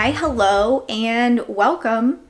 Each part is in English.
Hi, hello, and welcome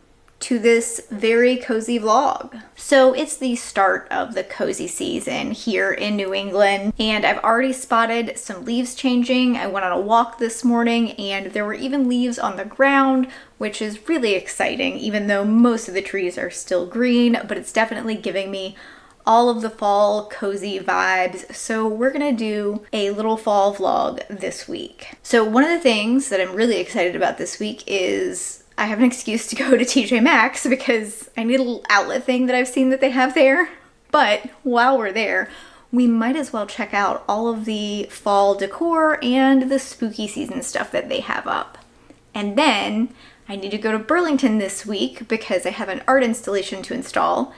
to this very cozy vlog. So it's the start of the cozy season here in New England, and I've already spotted some leaves changing. I went on a walk this morning and there were even leaves on the ground, which is really exciting, even though most of the trees are still green, but it's definitely giving me all of the fall cozy vibes. So we're gonna do a little fall vlog this week. So one of the things that I'm really excited about this week is I have an excuse to go to TJ Maxx because I need a little outlet thing that I've seen that they have there. But while we're there, we might as well check out all of the fall decor and the spooky season stuff that they have up. And then I need to go to Burlington this week because I have an art installation to install.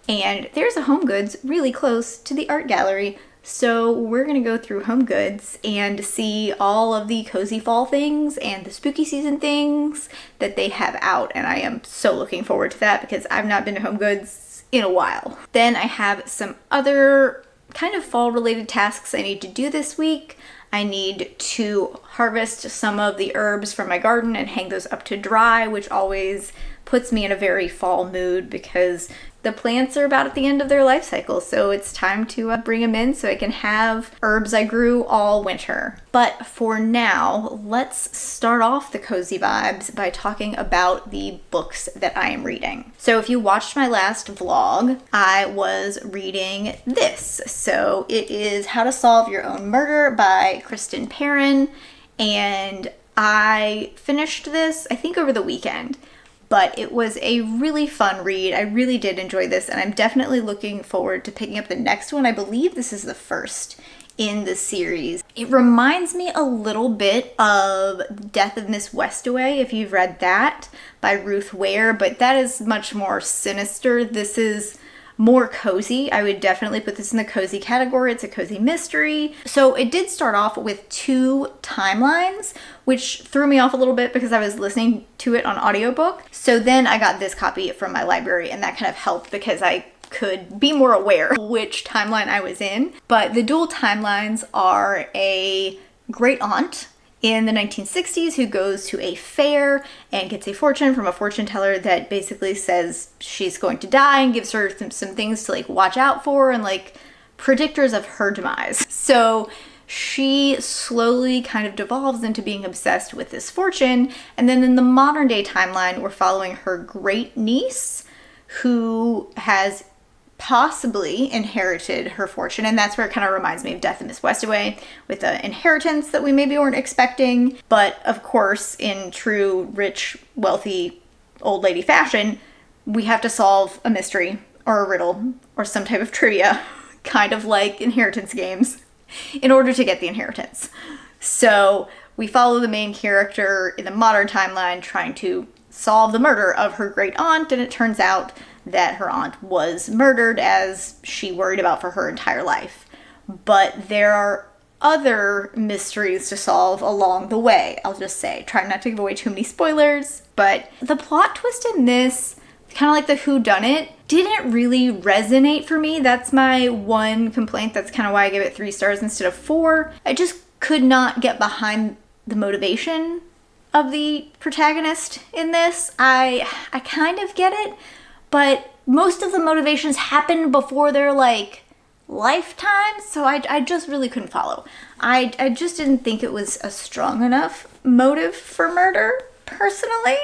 And there's a Home Goods really close to the art gallery. So we're gonna go through Home Goods and see all of the cozy fall things and the spooky season things that they have out. And I am so looking forward to that because I've not been to Home Goods in a while. Then I have some other kind of fall related tasks I need to do this week. I need to harvest some of the herbs from my garden and hang those up to dry, which always puts me in a very fall mood because the plants are about at the end of their life cycle, so it's time to bring them in so I can have herbs I grew all winter. But for now, let's start off the cozy vibes by talking about the books that I am reading. So if you watched my last vlog, I was reading this. So it is How to Solve Your Own Murder by Kristen Perrin, and I finished this, I think, over the weekend. But it was a really fun read. I really did enjoy this, and I'm definitely looking forward to picking up the next one. I believe this is the first in the series. It reminds me a little bit of Death of Miss Westaway, if you've read that, by Ruth Ware, but that is much more sinister. This is more cozy. I would definitely put this in the cozy category. It's a cozy mystery. So it did start off with 2 timelines, which threw me off a little bit because I was listening to it on audiobook. So then I got this copy from my library, and that kind of helped because I could be more aware of which timeline I was in. But the dual timelines are a great aunt in the 1960s who goes to a fair and gets a fortune from a fortune teller that basically says she's going to die and gives her some things to like watch out for and like predictors of her demise. So she slowly kind of devolves into being obsessed with this fortune. And then in the modern day timeline, we're following her great niece who has possibly inherited her fortune, and that's where it kind of reminds me of Death of Miss Westaway with the inheritance that we maybe weren't expecting. But of course, in true rich, wealthy old lady fashion, we have to solve a mystery or a riddle or some type of trivia, kind of like inheritance games, in order to get the inheritance. So we follow the main character in the modern timeline trying to solve the murder of her great aunt, and it turns out that her aunt was murdered, as she worried about for her entire life. But there are other mysteries to solve along the way, I'll just say. Try not to give away too many spoilers, but the plot twist in this, kind of like the whodunit, didn't really resonate for me. That's my one complaint. That's kind of why I give it 3 stars instead of 4. I just could not get behind the motivation of the protagonist in this. I kind of get it, but most of the motivations happen before their like lifetime, so I just really couldn't follow. I just didn't think it was a strong enough motive for murder, personally,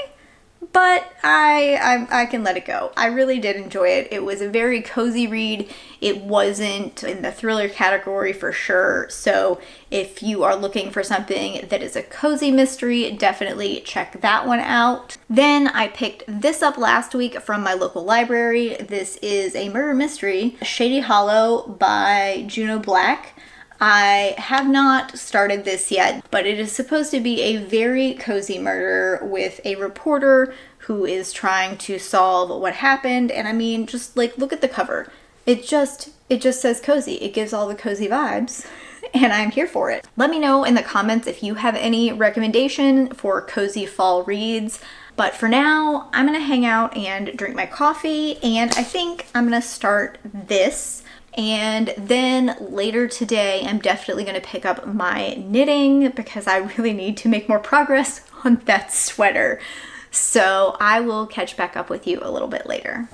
but I can let it go. I really did enjoy it. It was a very cozy read. It wasn't in the thriller category for sure, so if you are looking for something that is a cozy mystery, definitely check that one out. Then I picked this up last week from my local library. This is a murder mystery, Shady Hollow by Juno Black. I have not started this yet, but it is supposed to be a very cozy murder with a reporter who is trying to solve what happened. And I mean, just like, look at the cover. It just says cozy. It gives all the cozy vibes, and I'm here for it. Let me know in the comments if you have any recommendation for cozy fall reads. But for now, I'm gonna hang out and drink my coffee, and I think I'm gonna start this And then later today, I'm definitely gonna pick up my knitting because I really need to make more progress on that sweater. So I will catch back up with you a little bit later.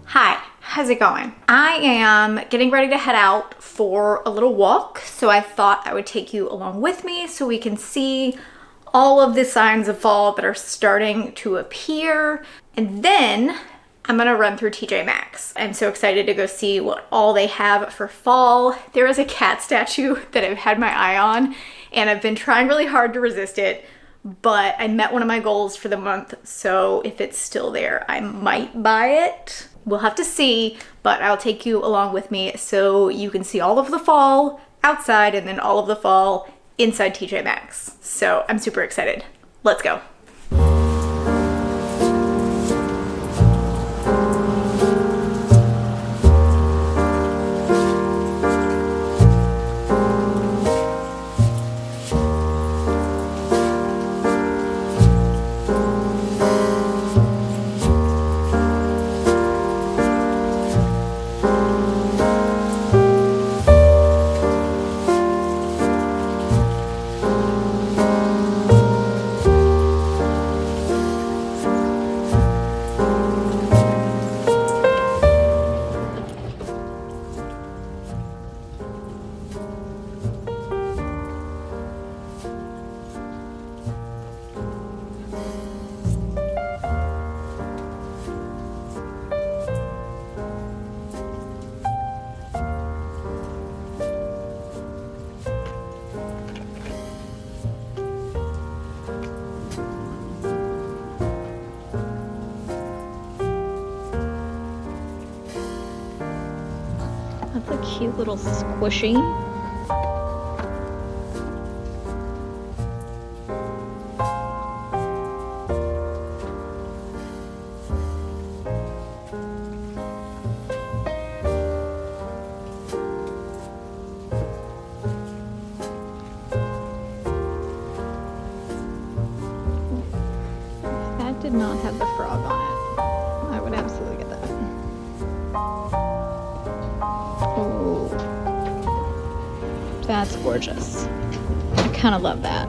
Hi, how's it going? I am getting ready to head out for a little walk, so I thought I would take you along with me so we can see all of the signs of fall that are starting to appear. And then I'm gonna run through TJ Maxx. I'm so excited to go see what all they have for fall. There is a cat statue that I've had my eye on, and I've been trying really hard to resist it, but I met one of my goals for the month, so if it's still there, I might buy it. We'll have to see, but I'll take you along with me so you can see all of the fall outside and then all of the fall inside TJ Maxx. So I'm super excited. Let's go. That's a cute little squishy. If that did not have the frog on it, I would absolutely get that. Oh, that's gorgeous. I kind of love that.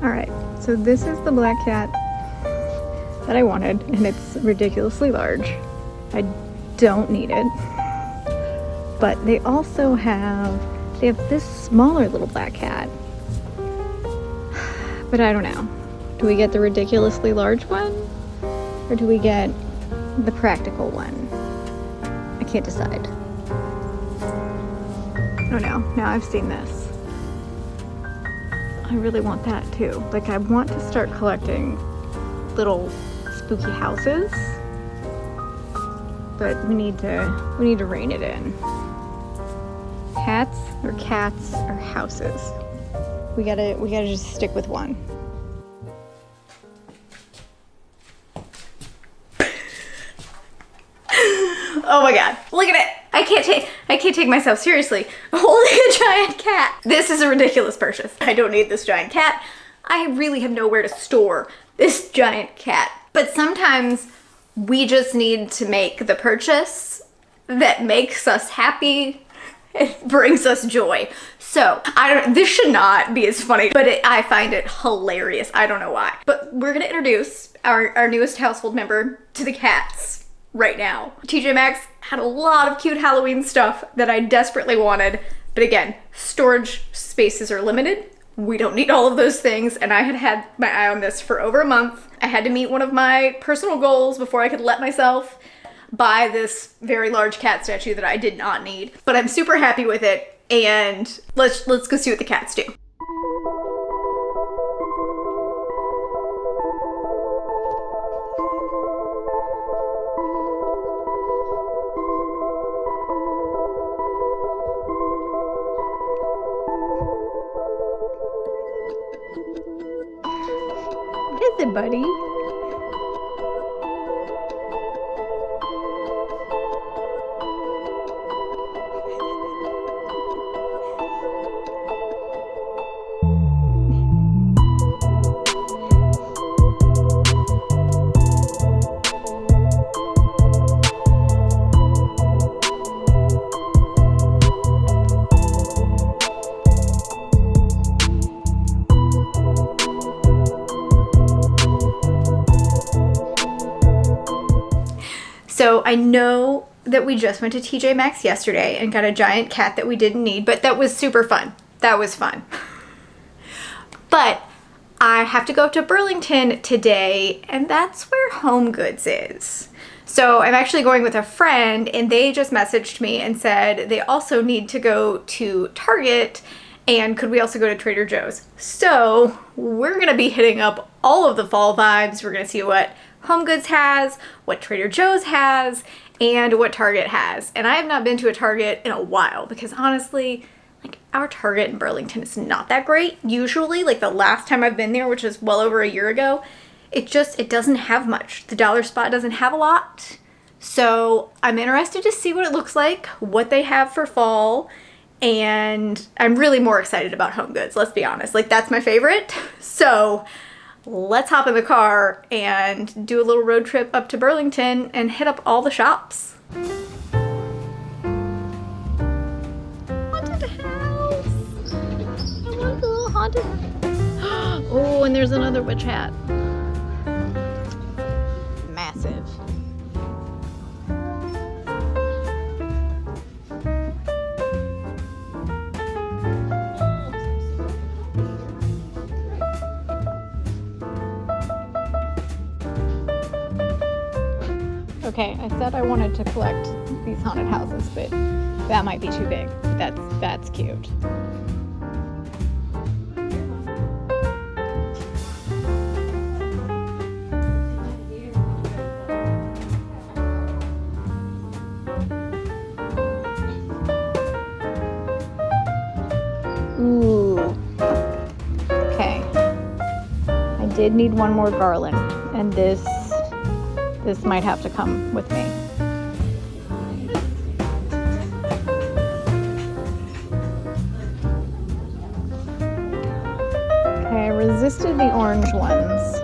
All right, so this is the black cat that I wanted, and it's ridiculously large. I don't need it, but they also have this smaller little black cat. But I don't know. Do we get the ridiculously large one? Or do we get the practical one? I can't decide. Oh no, now I've seen this. I really want that too. Like, I want to start collecting little spooky houses. But we need to rein it in. Cats or houses? We gotta just stick with one. Oh my god, look at it! I can't take myself seriously. Holding a giant cat. This is a ridiculous purchase. I don't need this giant cat. I really have nowhere to store this giant cat. But sometimes we just need to make the purchase that makes us happy. It brings us joy. So this should not be as funny, but I find it hilarious. I don't know why. But we're gonna introduce our newest household member to the cats right now. TJ Maxx had a lot of cute Halloween stuff that I desperately wanted, but again, storage spaces are limited. We don't need all of those things, and I had my eye on this for over a month. I had to meet one of my personal goals before I could let myself buy this very large cat statue that I did not need. But I'm super happy with it, and let's go see what the cats do. buddy. So I know that we just went to TJ Maxx yesterday and got a giant cat that we didn't need, but that was super fun. That was fun. But I have to go up to Burlington today, and that's where Home Goods is. So I'm actually going with a friend, and they just messaged me and said they also need to go to Target, and could we also go to Trader Joe's? So we're gonna be hitting up all of the fall vibes. We're gonna see what Home Goods has, what Trader Joe's has, and what Target has. And I have not been to a Target in a while because honestly, like our Target in Burlington is not that great. Usually, like the last time I've been there, which was well over a year ago, it doesn't have much. The dollar spot doesn't have a lot. So I'm interested to see what it looks like, what they have for fall, and I'm really more excited about Home Goods, let's be honest. Like that's my favorite. So let's hop in the car and do a little road trip up to Burlington and hit up all the shops. Haunted house! I love the little haunted house. Oh, and there's another witch hat. Massive. Okay, I said I wanted to collect these haunted houses, but that might be too big. That's cute. Ooh. Okay. I did need one more garland, and this might have to come with me. Okay, I resisted the orange ones,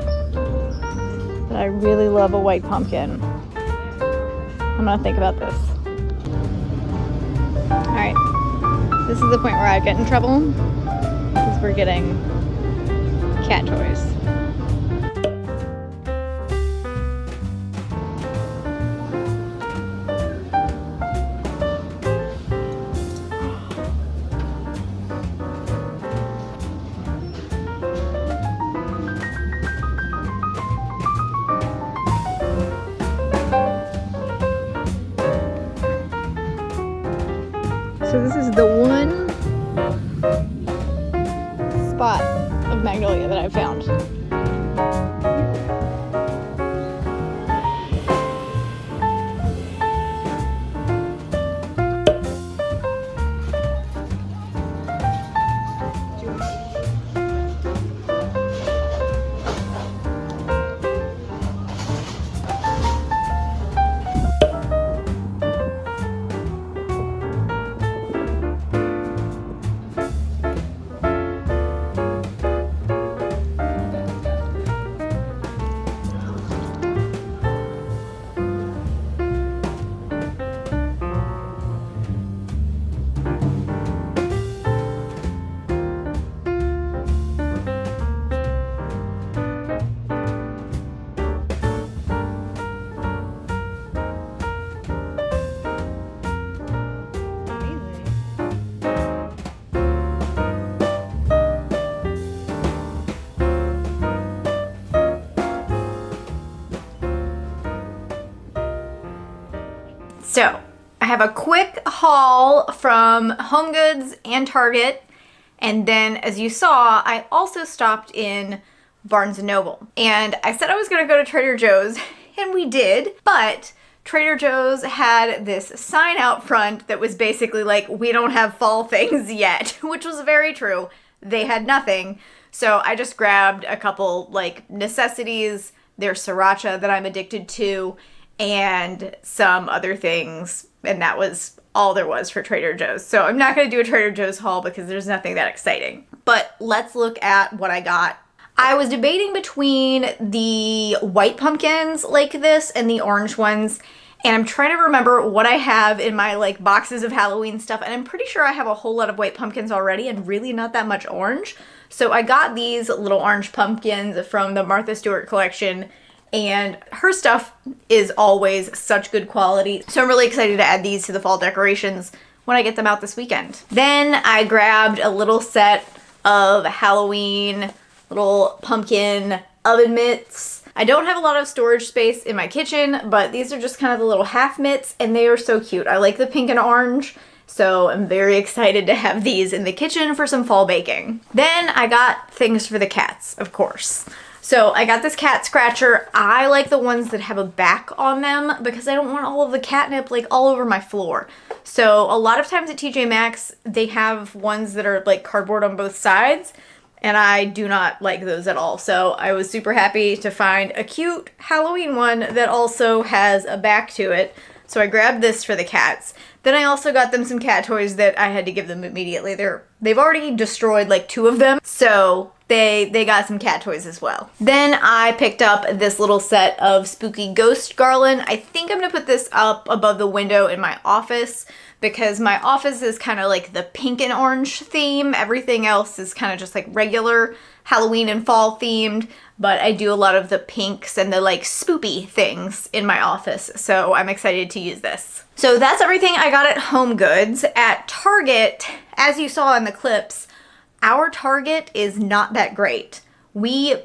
but I really love a white pumpkin. I'm gonna think about this. All right, this is the point where I get in trouble because we're getting cat toys. So this is the one spot of magnolia that I've found. So I have a quick haul from Home Goods and Target. And then as you saw, I also stopped in Barnes & Noble. And I said I was gonna go to Trader Joe's, and we did, but Trader Joe's had this sign out front that was basically like, we don't have fall things yet, which was very true. They had nothing. So I just grabbed a couple like necessities. There's sriracha that I'm addicted to and some other things. And that was all there was for Trader Joe's. So I'm not going to do a Trader Joe's haul because there's nothing that exciting. But let's look at what I got. I was debating between the white pumpkins like this and the orange ones. And I'm trying to remember what I have in my like boxes of Halloween stuff. And I'm pretty sure I have a whole lot of white pumpkins already and really not that much orange. So I got these little orange pumpkins from the Martha Stewart collection. And her stuff is always such good quality. So I'm really excited to add these to the fall decorations when I get them out this weekend. Then I grabbed a little set of Halloween little pumpkin oven mitts. I don't have a lot of storage space in my kitchen, but these are just kind of the little half mitts and they are so cute. I like the pink and orange, so I'm very excited to have these in the kitchen for some fall baking. Then I got things for the cats, of course. So I got this cat scratcher. I like the ones that have a back on them because I don't want all of the catnip like all over my floor. So a lot of times at TJ Maxx, they have ones that are like cardboard on both sides. And I do not like those at all. So I was super happy to find a cute Halloween one that also has a back to it. So I grabbed this for the cats. Then I also got them some cat toys that I had to give them immediately. They've already destroyed like 2 of them. So they got some cat toys as well. Then I picked up this little set of spooky ghost garland. I think I'm gonna put this up above the window in my office because my office is kind of like the pink and orange theme. Everything else is kind of just like regular Halloween and fall themed, but I do a lot of the pinks and the like spoopy things in my office. So I'm excited to use this. So that's everything I got at Home Goods. At Target, as you saw in the clips, our Target is not that great. We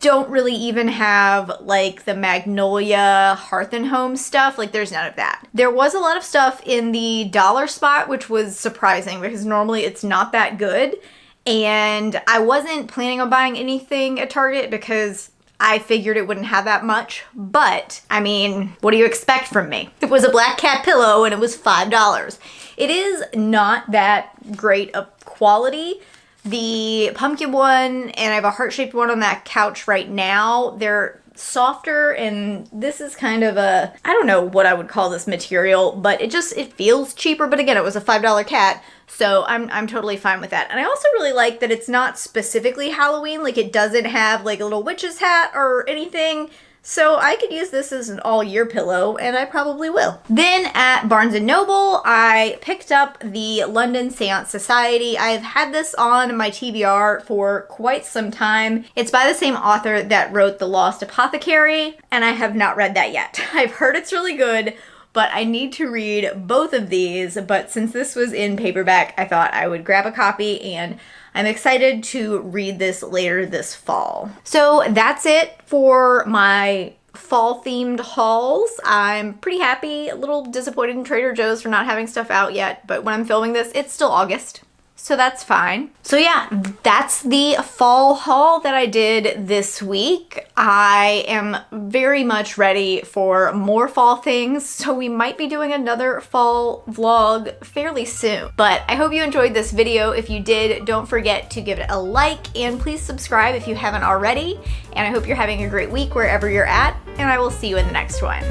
don't really even have like the Magnolia Hearth and Home stuff. Like there's none of that. There was a lot of stuff in the dollar spot, which was surprising because normally it's not that good. And I wasn't planning on buying anything at Target because I figured it wouldn't have that much. But I mean, what do you expect from me? It was a black cat pillow and it was $5. It is not that great of quality. The pumpkin one, and I have a heart-shaped one on that couch right now, they're softer, and this is kind of a, I don't know what I would call this material, but it feels cheaper. But again, it was a $5 cat, so I'm totally fine with that. And I also really like that it's not specifically Halloween, like it doesn't have like a little witch's hat or anything. So I could use this as an all-year pillow, and I probably will. Then at Barnes & Noble, I picked up the London Seance Society. I've had this on my TBR for quite some time. It's by the same author that wrote The Lost Apothecary, and I have not read that yet. I've heard it's really good, but I need to read both of these. But since this was in paperback, I thought I would grab a copy, and I'm excited to read this later this fall. So that's it for my fall themed hauls. I'm pretty happy, a little disappointed in Trader Joe's for not having stuff out yet, but when I'm filming this, it's still August. So that's fine. So yeah, that's the fall haul that I did this week. I am very much ready for more fall things, so we might be doing another fall vlog fairly soon. But I hope you enjoyed this video. If you did, don't forget to give it a like and please subscribe if you haven't already. And I hope you're having a great week wherever you're at, and I will see you in the next one.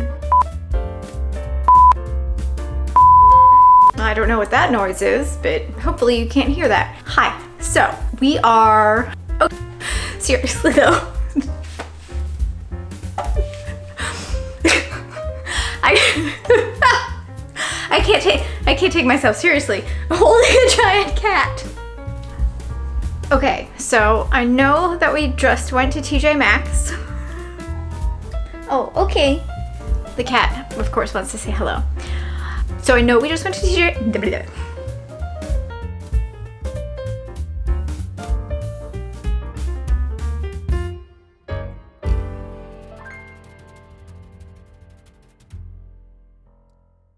I don't know what that noise is, but hopefully you can't hear that. Hi, so we are, oh, seriously though. I can't take myself seriously. I'm holding a giant cat. Okay, so I know that we just went to TJ Maxx. Oh, okay. The cat, of course, wants to say hello. So I know we just went to TJ.